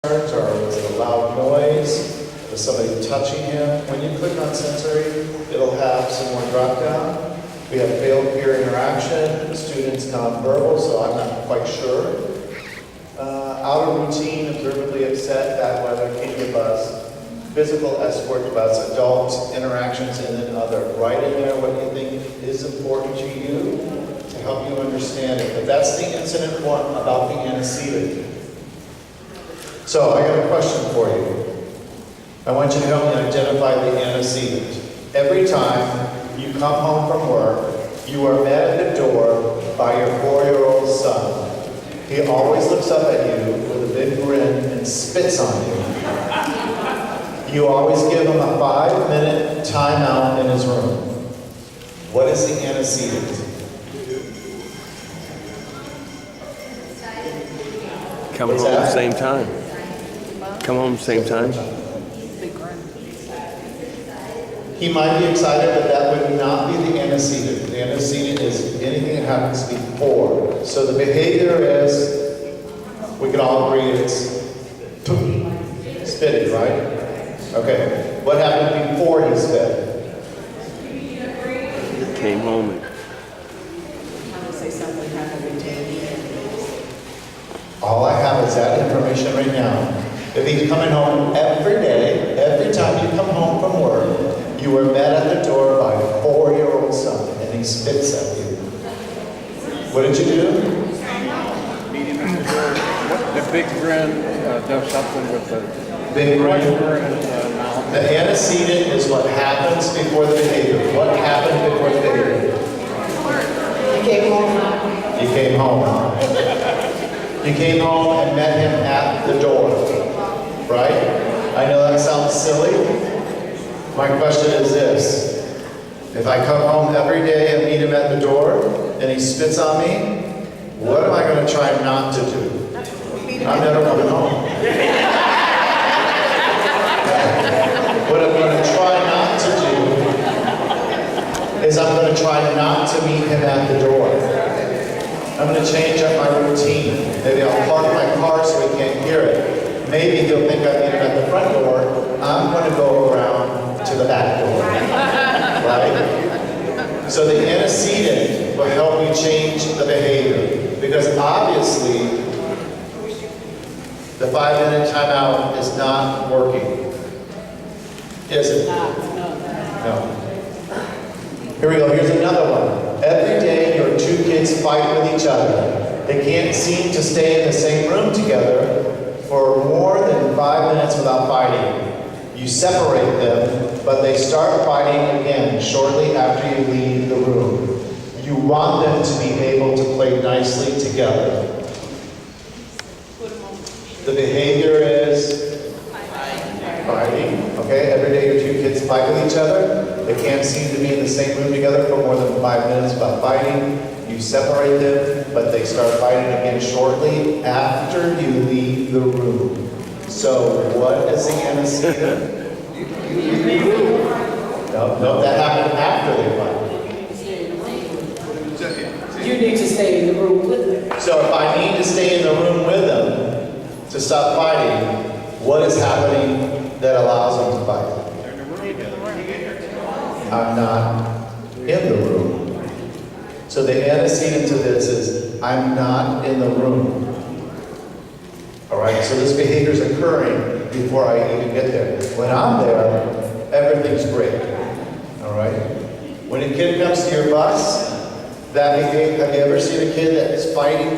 or was it a loud noise? Was somebody touching him? When you click on sensory, it'll have some more drop down. We have failed peer interaction, students nonverbal, so I'm not quite sure. Out of routine, observably upset, bad weather, kiddie bus, physical escort bus, adult interactions, and then other. Write in there what you think is important to you to help you understand it. But that's the incident form about the antecedent. So I got a question for you. I want you to help me identify the antecedent. Every time you come home from work, you are met at the door by your 4-year-old son. He always looks up at you with a big grin and spits on you. You always give him a 5-minute timeout in his room. What is the antecedent? Come home at the same time. Come home same time. He might be excited, but that would not be the antecedent. The antecedent is anything that happens before. So the behavior is, we can all agree it's spitting, right? Okay. What happened before he spit? Came home. I would say something happened between. All I have is that information right now. If he's coming home every day, every time you come home from work, you were met at the door by a 4-year-old son, and he spits at you. What did you do? Meet him at the door. The big grin does something with the Big grin. pressure and mouth. The antecedent is what happens before the behavior. What happened before the behavior? He came home. You came home. You came home and met him at the door, right? I know that sounds silly. My question is this. If I come home every day and meet him at the door and he spits on me, what am I going to try not to do? I'm never coming home. What I'm going to try not to do is I'm going to try not to meet him at the door. I'm going to change up my routine. Maybe I'll park my car so he can't hear it. Maybe he'll think I meet him at the front door. I'm going to go around to the back door, right? So the antecedent will help you change the behavior, because obviously the 5-minute timeout is not working, is it? No. Here we go, here's another one. Every day your 2 kids fight with each other. They can't seem to stay in the same room together for more than 5 minutes without fighting. You separate them, but they start fighting again shortly after you leave the room. You want them to be able to play nicely together. The behavior is fighting. Okay, every day your 2 kids fight with each other. They can't seem to be in the same room together for more than 5 minutes without fighting. You separate them, but they start fighting again shortly after you leave the room. So what is the antecedent? No, that happened after they fight. You need to stay in the room with them. So if I need to stay in the room with them to stop fighting, what is happening that allows them to fight? I'm not in the room. So the antecedent to this is, I'm not in the room. All right, so this behavior is occurring before I even get there. When I'm there, everything's great. All right? When a kid comes to your bus, that behavior, have you ever seen a kid that is fighting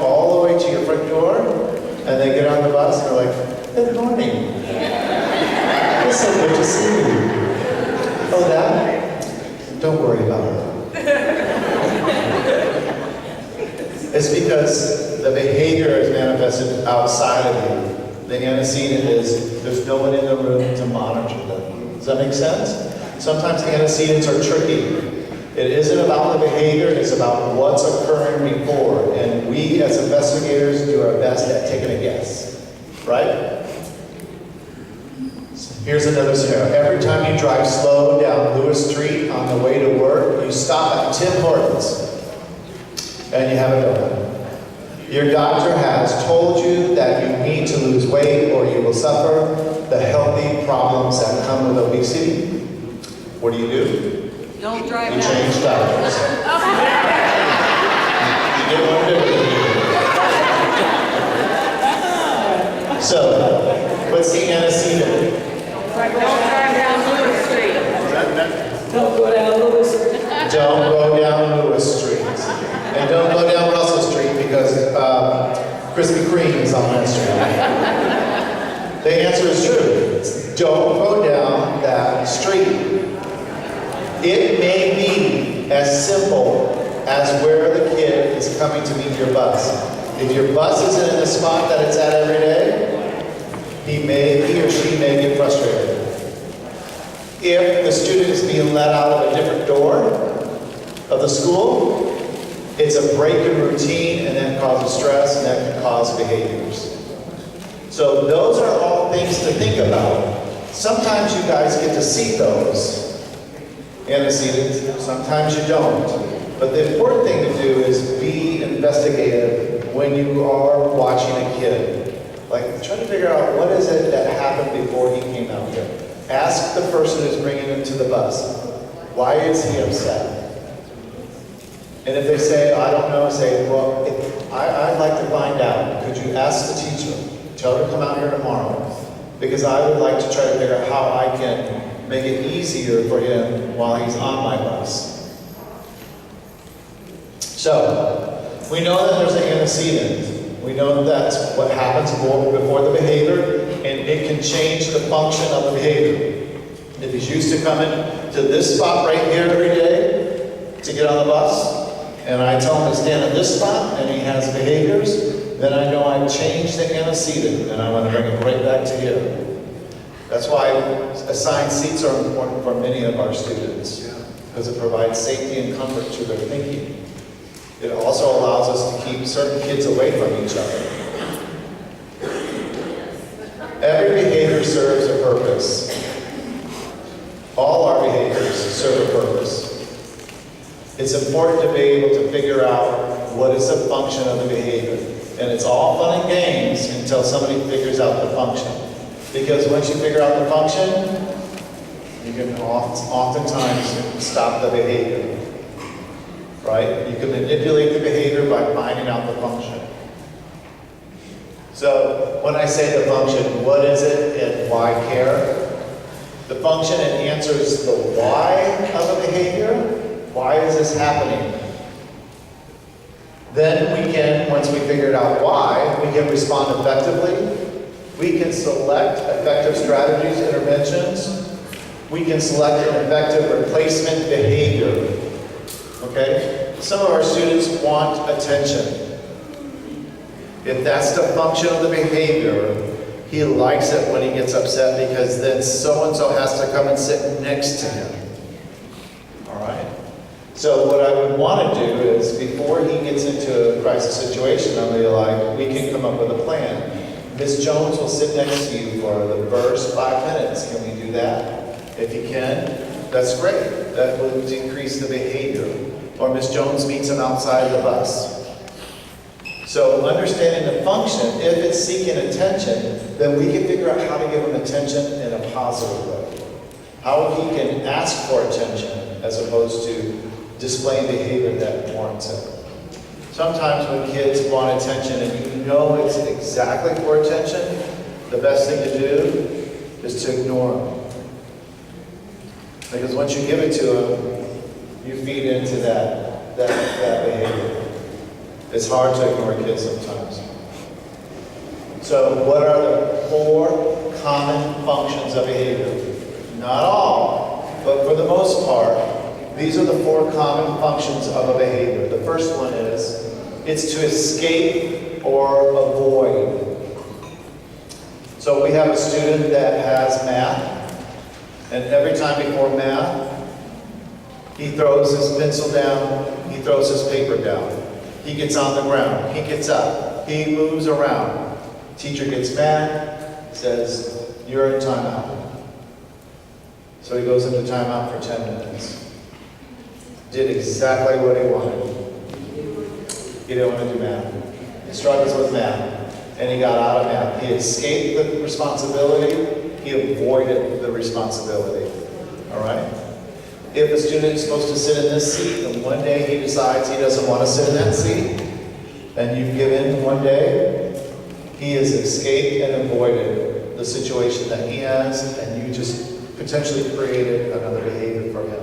all the way to your front door? And they get on the bus and they're like, good morning. It's so good to see you. Oh, that? Don't worry about it. It's because the behavior is manifested outside of you. The antecedent is there's no one in the room to monitor them. Does that make sense? Sometimes antecedents are tricky. It isn't about the behavior, it's about what's occurring before. And we as investigators do our best at taking a guess. Right? Here's another scenario. Every time you drive slow down Lewis Street on the way to work, you stop at Tim Hortons and you have a donut. Your doctor has told you that you need to lose weight or you will suffer the healthy problems that come with obesity. What do? Don't drive You out. change doctors. You get one different. So, what's the antecedent? Don't drive down Lewis Street. Don't go down Lewis. Don't go down Lewis Street. And don't go down Russell Street because Krispy Kreme is on that street. The answer is true. Don't go down that street. It may be as simple as where the kid is coming to meet your bus. If your bus isn't in the spot that it's at every day, he or she may get frustrated. If the student is being let out of a different door of the school, it's a break in routine and that causes stress and that can cause behaviors. So those are all things to think about. Sometimes you guys get to see those antecedents, sometimes you don't. But the important thing to do is be investigative when you are watching a kid. Like, try to figure out what is it that happened before he came out here. Ask the person who's bringing him to the bus, why is he upset? And if they say, I don't know, say, well, I'd like to find out. Could you ask the teacher? Tell her to come out here tomorrow. Because I would like to try to figure out how I can make it easier for him while he's on my bus. So, we know that there's an antecedent. We know that's what happens before the behavior, and it can change the function of the behavior. If he's used to coming to this spot right here every day to get on the bus, and I tell him to stand in this spot, and he has behaviors, then I know I've changed the antecedent, and I want to bring him right back to here. That's why assigned seats are important for many of our students, because it provides safety and comfort to their thinking. It also allows us to keep certain kids away from each other. Every behavior serves a purpose. All our behaviors serve a purpose. It's important to be able to figure out what is the function of the behavior. And it's all fun and games until somebody figures out the function. Because once you figure out the function, you can oftentimes stop the behavior. Right? You can manipulate the behavior by finding out the function. So when I say the function, what is it and why care? The function, it answers the why of a behavior. Why is this happening? Then we can, once we figured out why, we can respond effectively. We can select effective strategies, interventions. We can select an effective replacement behavior. Okay? Some of our students want attention. If that's the function of the behavior, he likes it when he gets upset because then so-and-so has to come and sit next to him. All right? So what I would want to do is, before he gets into a crisis situation, I'll be like, we can come up with a plan. Ms. Jones will sit next to you for the first 5 minutes. Can we do that? If you can, that's great. That will increase the behavior. Or Ms. Jones meets him outside the bus. So understanding the function, if it's seeking attention, then we can figure out how to give him attention in a positive way. How he can ask for attention as opposed to displaying behavior that warrants it. Sometimes when kids want attention and you know it's exactly for attention, the best thing to do is to ignore them. Because once you give it to them, you feed into that behavior. It's hard to ignore kids sometimes. So what are the 4 common functions of behavior? Not all, but for the most part, these are the 4 common functions of a behavior. The first one is, it's to escape or avoid. So we have a student that has math, and every time before math, he throws his pencil down, he throws his paper down. He gets on the ground, he gets up, he moves around. Teacher gets mad, says, you're in timeout. So he goes into timeout for 10 minutes. Did exactly what he wanted. He didn't want to do math. struggles with math, and he got out of math. He escaped the responsibility, he avoided the responsibility, all right? If a student is supposed to sit in this seat, and one day he decides he doesn't want to sit in that seat, and you give in one day, he has escaped and avoided the situation that he has, and you just potentially created another behavior for him.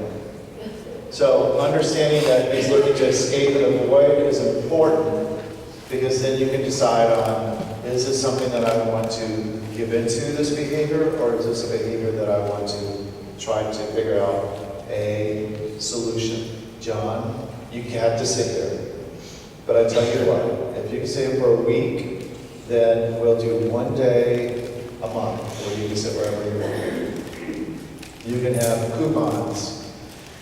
So understanding that he's looking to escape and avoid is important, because then you can decide on, is this something that I want to give into this behavior, or is this a behavior that I want to try to figure out a solution? John, you have to sit here. But I tell you what, if you can sit here for a week, then we'll do one day a month where you can sit wherever you want. You can have coupons.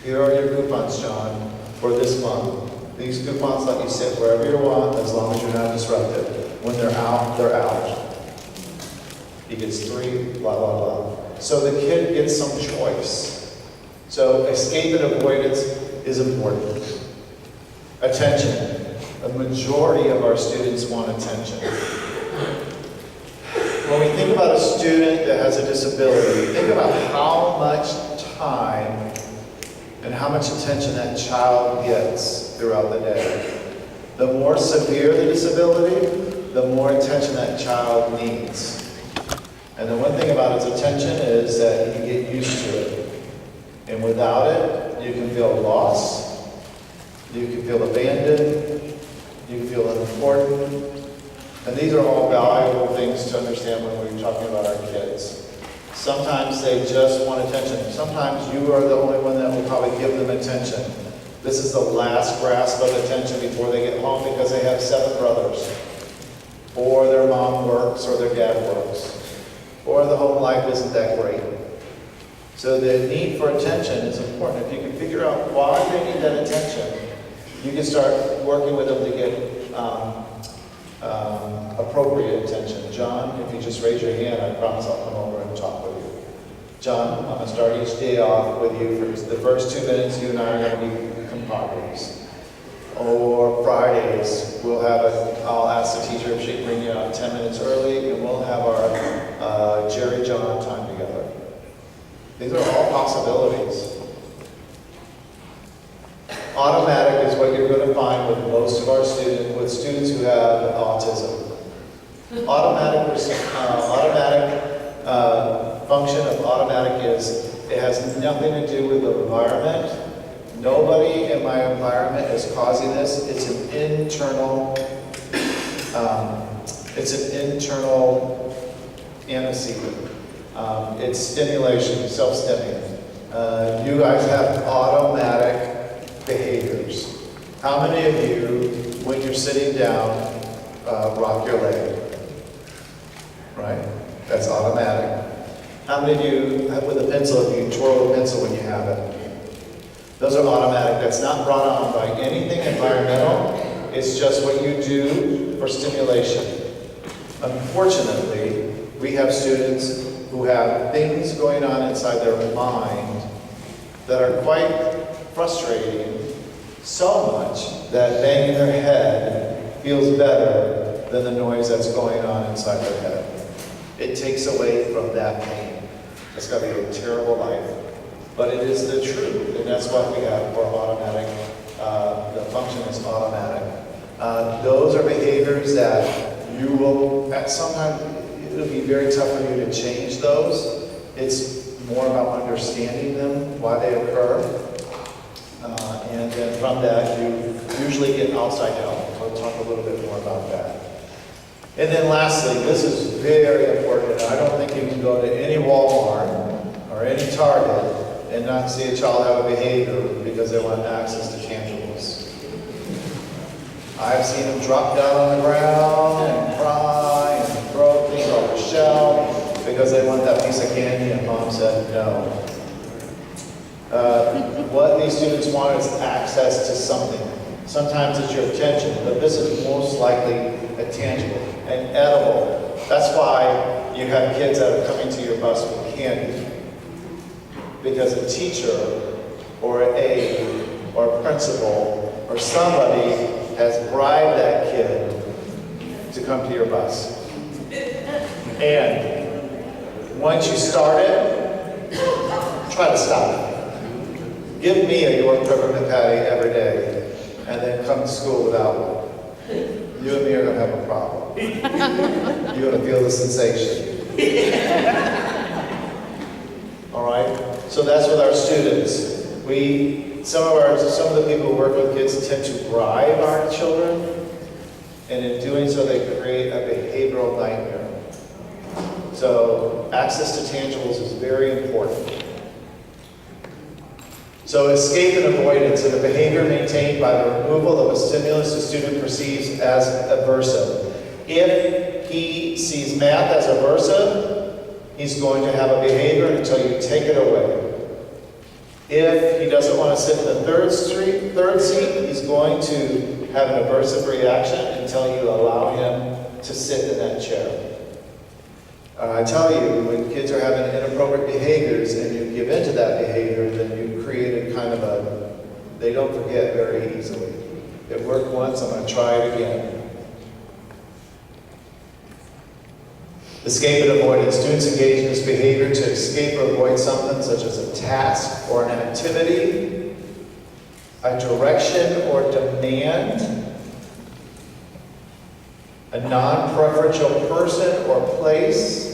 Here are your coupons, John, for this month. These coupons let you sit wherever you want as long as you're not disrupted. When they're out, they're out. He gets 3, blah, blah, blah. So the kid gets some choice. So escape and avoidance is important. Attention. A majority of our students want attention. When we think about a student that has a disability, think about how much time and how much attention that child gets throughout the day. The more severe the disability, the more attention that child needs. And the one thing about its attention is that you can get used to it. And without it, you can feel lost, you can feel abandoned, you can feel unimportant. And these are all valuable things to understand when we're talking about our kids. Sometimes they just want attention. Sometimes you are the only one that will probably give them attention. This is the last grasp of attention before they get home because they have 7 brothers. Or their mom works or their dad works. Or the home life isn't that great. So the need for attention is important. If you can figure out why they need that attention, you can start working with them to get appropriate attention. John, if you just raise your hand, I promise I'll come over and talk with you. John, I'm going to start each day off with you. For the first 2 minutes, you and I are going to be compadres. Or Fridays, I'll ask the teacher if she can bring you out 10 minutes early, and we'll have our Jerry John time together. These are all possibilities. Automatic is what you're going to find with most of our students who have autism. Automatic function of automatic is it has nothing to do with the environment. Nobody in my environment is causing this. It's an internal antecedent. It's stimulation, self-stimulating. You guys have automatic behaviors. How many of you, when you're sitting down, rock your leg? Right? That's automatic. How many of you, with a pencil, if you twirl a pencil when you have it? Those are automatic. That's not brought on by anything environmental. It's just what you do for stimulation. Unfortunately, we have students who have things going on inside their mind that are quite frustrating, so much that banging their head feels better than the noise that's going on inside their head. It takes away from that pain. It's got to be a terrible life. But it is the truth, and that's what we have for automatic. The function is automatic. Those are behaviors that you will, at some time, it'll be very tough for you to change those. It's more about understanding them, why they occur. And then from that, you usually get outside help. We'll talk a little bit more about that. And then lastly, this is very important. I don't think you can go to any Walmart or any Target and not see a child have a behavior because they want access to tangibles. I've seen them drop down on the ground and cry and throw things off the shelf because they want that piece of candy and mom said no. What these students want is access to something. Sometimes it's your attention, but this is most likely a tangible, an edible. That's why you have kids that are coming to your bus with candy. Because a teacher or an aide or a principal or somebody has bribed that kid to come to your bus. And once you start it, try to stop it. Give me a York peppermint patty every day, and then come to school without one. You and me are gonna have a problem. You're gonna feel the sensation. All right? So that's with our students. Some of the people who work with kids tend to bribe our children, and in doing so, they create a behavioral nightmare. So access to tangibles is very important. So escape and avoidance are the behavior maintained by the removal of a stimulus the student perceives as aversive. If he sees math as aversive, he's going to have a behavior until you take it away. If he doesn't want to sit in the third seat, he's going to have an aversive reaction until you allow him to sit in that chair. I tell you, when kids are having inappropriate behaviors and you give into that behavior, then you created kind of they don't forget very easily. It worked once, I'm going to try it again. Escape and avoidance. Students engage in this behavior to escape or avoid something such as a task or an activity, a direction or demand, a non-preferential person or place.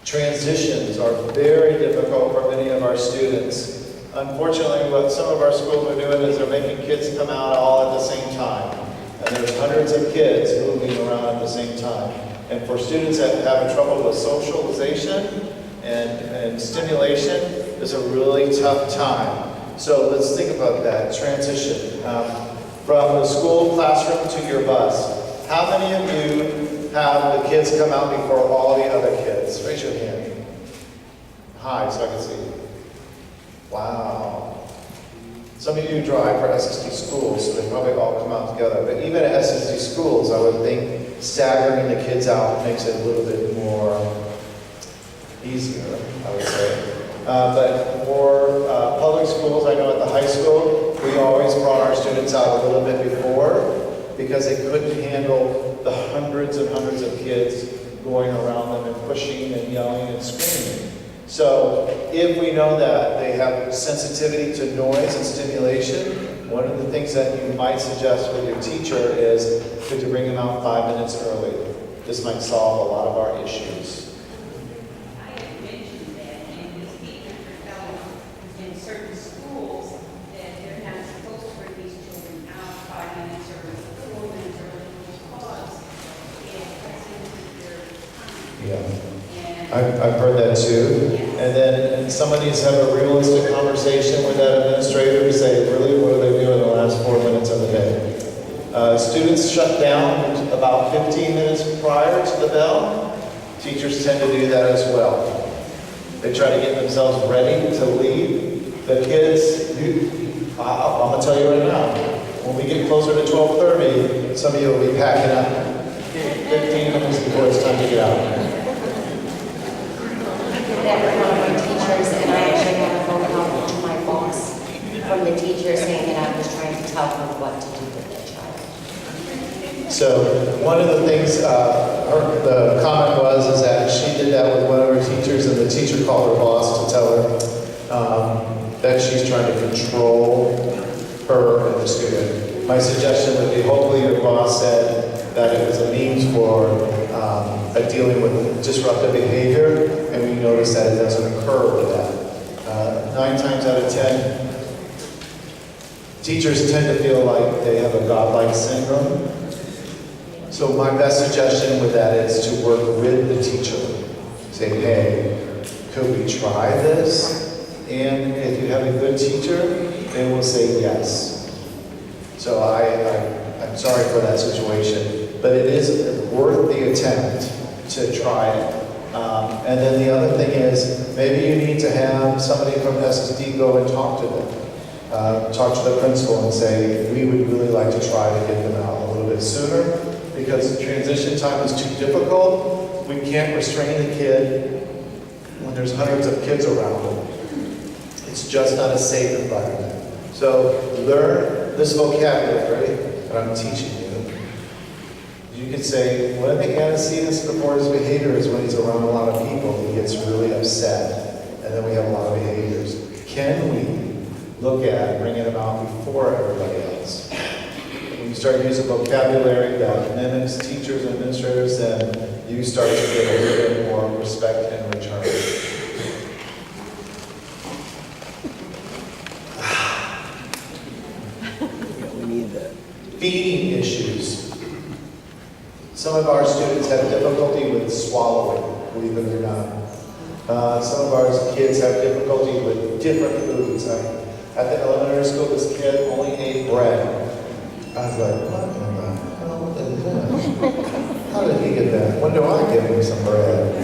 Transitions are very difficult for many of our students. Unfortunately, what some of our schools are doing is they're making kids come out all at the same time. And there's hundreds of kids moving around at the same time. And for students that have trouble with socialization and stimulation, it's a really tough time. So let's think about that transition. From the school classroom to your bus. How many of you have the kids come out before all the other kids? Raise your hand. High, so I can see you. Wow. Some of you drive for SSD schools, so they probably all come out together. But even at SSD schools, I would think staggering the kids out makes it a little bit more easier, I would say. But for public schools, I know at the high school, we always brought our students out a little bit before because they couldn't handle the hundreds and hundreds of kids going around them and pushing and yelling and screaming. So if we know that they have sensitivity to noise and stimulation, one of the things that you might suggest with your teacher is to bring them out 5 minutes early. This might solve a lot of our issues. Certain schools that they're not supposed to bring these children out 5 minutes or 4 minutes or because it cuts into their time. Yeah, I've heard that too. And then some of these have a realistic conversation with that administrator to say, really, what do they do in the last 4 minutes of the day? Students shut down about 15 minutes prior to the bell. Teachers tend to do that as well. They try to get themselves ready to leave. The kids, I'm going to tell you right now, when we get closer to 12:30, some of you will be packing up 15 minutes before it's time to get out. I did that with one of my teachers, and I actually got a phone call from my boss from the teacher saying that I was trying to tell her what to do with their child. So one of the things, the comment is that she did that with one of her teachers, and the teacher called her boss to tell her that she's trying to control her and the student. My suggestion would be, hopefully your boss said that it was a means for dealing with disruptive behavior, and we notice that it doesn't occur with that. 9 times out of 10, teachers tend to feel like they have a godlike syndrome. So my best suggestion with that is to work with the teacher. Say, hey, could we try this? And if you have a good teacher, they will say yes. So I'm sorry for that situation, but it is worth the attempt to try it. And then the other thing is, maybe you need to have somebody from SSD go and talk to them. Talk to the principal and say, we would really like to try to get them out a little bit sooner because the transition time is too difficult. We can't restrain the kid when there's hundreds of kids around them. It's just not a safe environment. So learn this vocabulary that I'm teaching you. You could say, one of the antecedents before his behavior is when he's around a lot of people, he gets really upset, and then we have a lot of behaviors. Can we look at bringing him out before everybody else? When you start using vocabulary that mimics teachers and administrators, then you start to get a little bit more respect in return. Feeding issues. Some of our students have difficulty with swallowing, believe it or not. Some of our kids have difficulty with different foods. At the elementary school, this kid only ate bread. I was like, what in the hell is that? How did he get that? When do I give him some bread?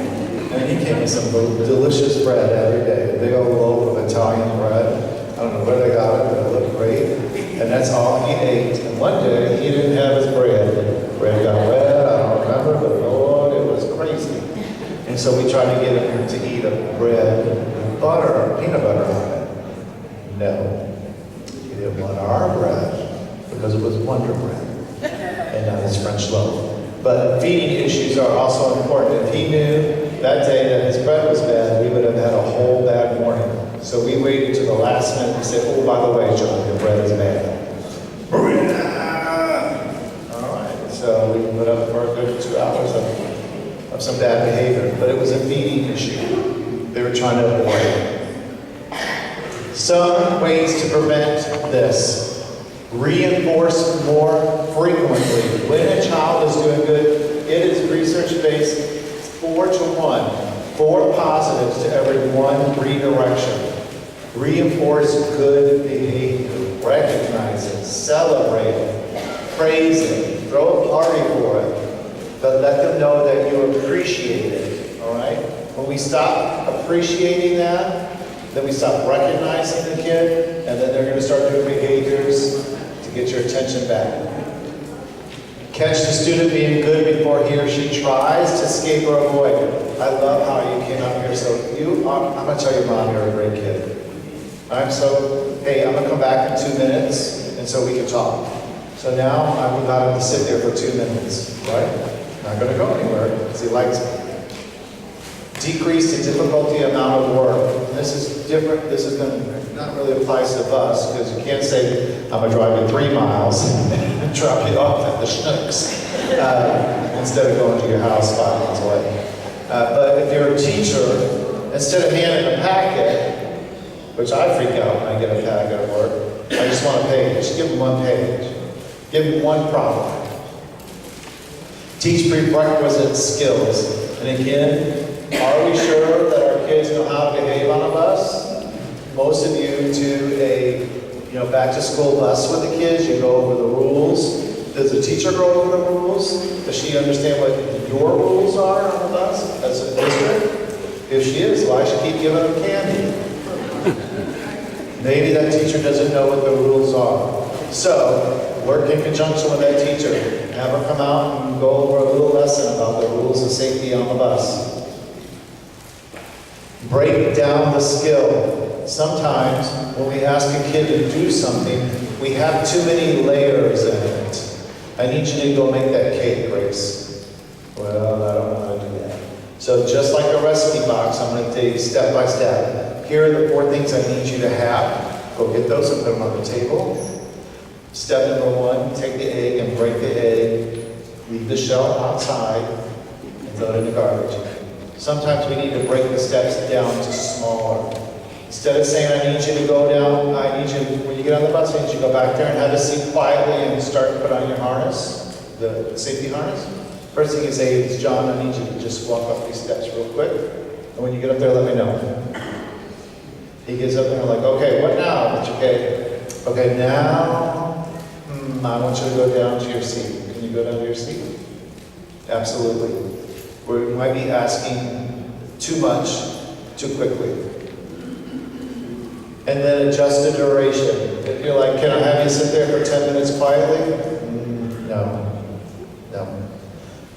And he gave me some delicious bread every day. A big old loaf of Italian bread. I don't know where they got it, but it looked great. And that's all he ate. And one day, he didn't have his bread. Bread got red, I don't remember, but Lord, it was crazy. And so we tried to get him to eat a bread with butter, peanut butter on it. No. He didn't want our bread because it was Wonder Bread and not his French loaf. But feeding issues are also important. If he knew that day that his bread was bad, we would have had a whole bad morning. So we waited to the last minute and said, oh, by the way, John, your bread is bad. All right, so we put up for a good 2 hours of some bad behavior, but it was a feeding issue. They were trying to avoid it. Some ways to prevent this. Reinforce more frequently. When a child is doing good, it is research-based 4 to 1. 4 positives to every 1 redirection. Reinforce good behavior. Recognize it. Celebrate it. Praise it. Throw a party for it. But let them know that you appreciate it. All right? When we stop appreciating that, then we stop recognizing the kid, and then they're going to start doing behaviors to get your attention back. Catch the student being good before he or she tries to escape or avoid. I love how you came out here. So I'm going to tell your mom you're a great kid. I'm going to come back in 2 minutes, and so we can talk. So now I would not have to sit there for 2 minutes, right? Not going to go anywhere because he likes me. Decrease the difficulty amount of work. And this is different. This is going to not really applies to the bus because you can't say, I'm going to drive you 3 miles and drop you off at the Schnucks instead of going to your house 5 miles away. But if you're a teacher, instead of handing a packet, which I freak out when I get a packet at work, I just want a page. Just give them 1 page. Give them 1 problem. Teach prerequisite skills. And again, are we sure that our kids know how to behave on a bus? Most of you do a back to school bus with the kids. You go over the rules. Does the teacher go over the rules? Does she understand what your rules are on the bus as a district? If she is, why should she keep giving them candy? Maybe that teacher doesn't know what the rules are. So, work in conjunction with that teacher. Have her come out and go over a little lesson about the rules of safety on the bus. Break down the skill. Sometimes when we ask a kid to do something, we have too many layers in it. I need you to go make that cake, Grace. Well, I don't know how to do that. So just like a recipe box, I'm going to take step by step. Here are the 4 things I need you to have. Go get those and put them on the table. Step number 1, take the egg and break the egg. Leave the shell outside and throw it in the garbage. Sometimes we need to break the steps down to smaller. Instead of saying, I need you to go down, I need you, when you get on the bus, I need you to go back there and have a seat quietly and start to put on your harness, the safety harness. First thing you say is, John, I need you to just walk up these steps real quick. And when you get up there, let me know. He gets up there and I'm like, okay, what now, Mr. K? Okay, now, I want you to go down to your seat. Can you go down to your seat? Absolutely. We might be asking too much, too quickly. And then adjust the duration. If you're like, can I have you sit there for 10 minutes quietly? No.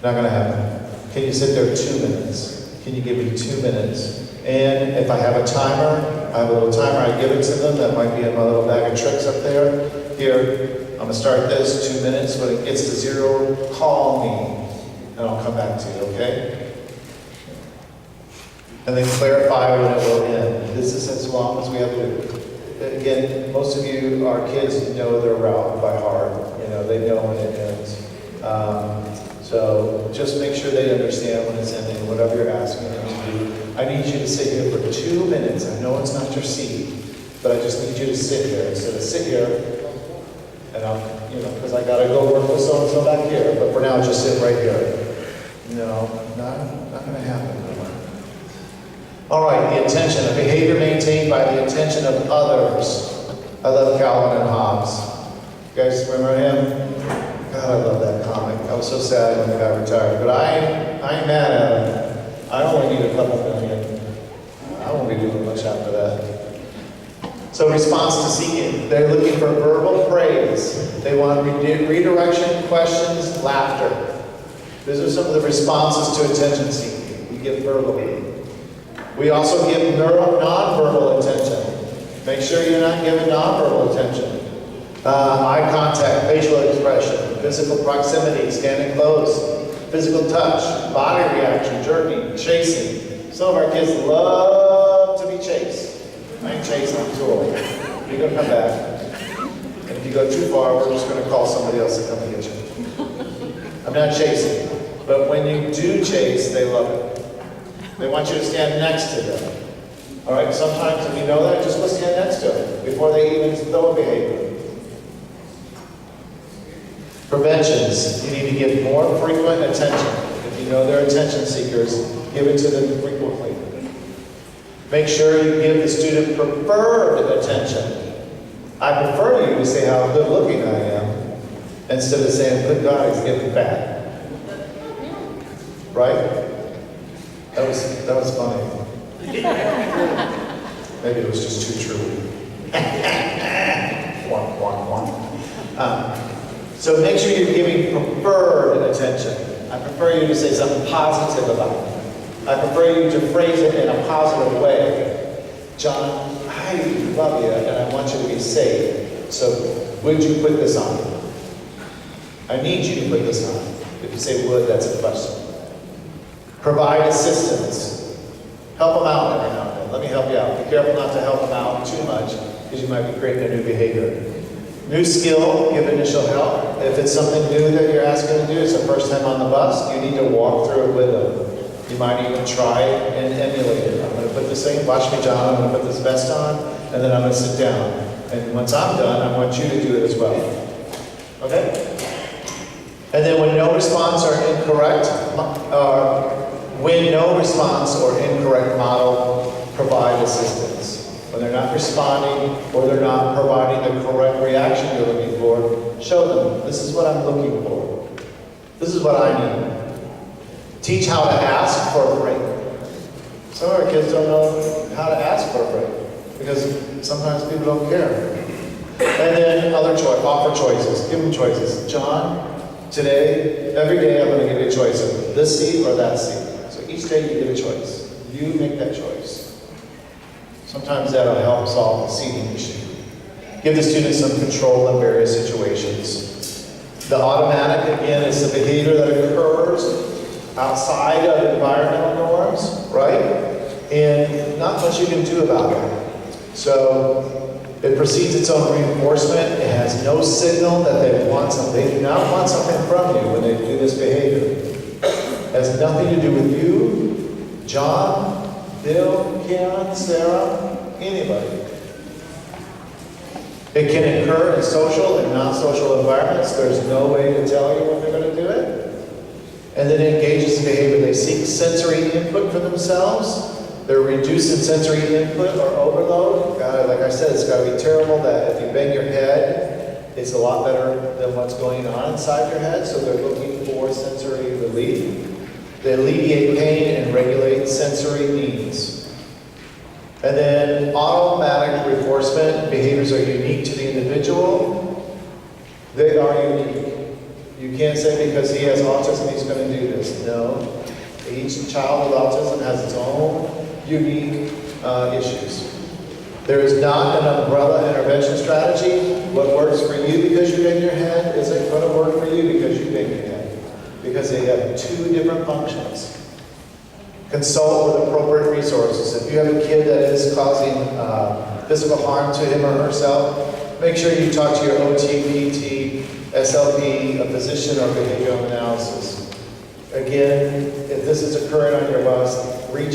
Not going to happen. Can you sit there 2 minutes? Can you give me 2 minutes? And if I have a timer, I have a little timer, I give it to them. That might be in my little bag of tricks up there. Here, I'm gonna start this 2 minutes. When it gets to 0, call me, and I'll come back to you, okay? And then clarify when it will end. This is as long as we have to. Again, most of you, our kids know their route by heart. You know, they know when it ends. So just make sure they understand when it's ending, whatever you're asking them to do. I need you to sit here for 2 minutes. I know it's not your seat, but I just need you to sit here. Instead of sit here, and I'll, you know, because I gotta go work with so-and-so back here, but for now, just sit right here. No, not gonna happen. All right, the attention, a behavior maintained by the attention of others. I love Calvin and Hobbes. You guys remember him? God, I love that comic. I was so sad when the guy retired, but I ain't mad at him. I only need a couple million. I won't be doing much after that. So response to seeking. They're looking for verbal praise. They want redirection, questions, laughter. These are some of the responses to attention seeking. We give verbally. We also give nonverbal attention. Make sure you're not giving nonverbal attention. Eye contact, facial expression, physical proximity, standing close, physical touch, body reaction, jerking, chasing. Some of our kids love to be chased. I ain't chasing, I'm too old. You're going to come back. And if you go too far, we're just going to call somebody else to come and get you. I'm not chasing. But when you do chase, they love it. They want you to stand next to them. All right, sometimes if you know that, just go stand next to them before they even throw a behavior. Preventions. You need to give more frequent attention. If you know they're attention seekers, give it to them frequently. Make sure you give the student preferred attention. I prefer you to say how good looking I am, instead of saying, good God, he's getting fat. Right? That was funny. Maybe it was just too true. So make sure you're giving preferred attention. I prefer you to say something positive about it. I prefer you to phrase it in a positive way. John, I love you and I want you to be safe. So would you put this on? I need you to put this on. If you say would, that's a question. Provide assistance. Help them out every now and then. Let me help you out. Be careful not to help them out too much because you might be creating a new behavior. New skill, give initial help. If it's something new that you're asking them to do, it's the first time on the bus, you need to walk through it with them. You might even try it and emulate it. I'm going to put this thing, watch me, John, I'm going to put this vest on, and then I'm going to sit down. And once I'm done, I want you to do it as well. Okay? And then when no response or incorrect, when no response or incorrect model, provide assistance. When they're not responding or they're not providing the correct reaction you're looking for, show them, this is what I'm looking for. This is what I need. Teach how to ask for a break. Some of our kids don't know how to ask for a break because sometimes people don't care. And then offer choices. Give them choices. John, today, every day I'm going to give you a choice of this seat or that seat. So each day you give a choice. You make that choice. Sometimes that'll help solve the seating issue. Give the students some control in various situations. The automatic, again, is the behavior that occurs outside of environmental norms, right? And not much you can do about it. So it precedes its own reinforcement. It has no signal that they want something. They do not want something from you when they do this behavior. It has nothing to do with you, John, Bill, Karen, Sarah, anybody. It can occur in social and non-social environments. There's no way to tell you when they're going to do it. And then it engages in behavior. They seek sensory input for themselves. They're reduced in sensory input or overload. God, like I said, it's got to be terrible that if you bang your head, it's a lot better than what's going on inside your head. So they're looking for sensory relief. They alleviate pain and regulate sensory needs. And then automatic reinforcement behaviors are unique to the individual. They are unique. You can't say because he has autism he's going to do this. No. Each child with autism has its own unique issues. There is not an umbrella intervention strategy. What works for you because you bang your head isn't going to work for you because you bang your head. Because they have two different functions. Consult with appropriate resources. If you have a kid that is causing physical harm to him or herself, make sure you talk to your OT, PT, SLP, a physician, or behavioral analysis. Again, if this is occurring on your bus, reach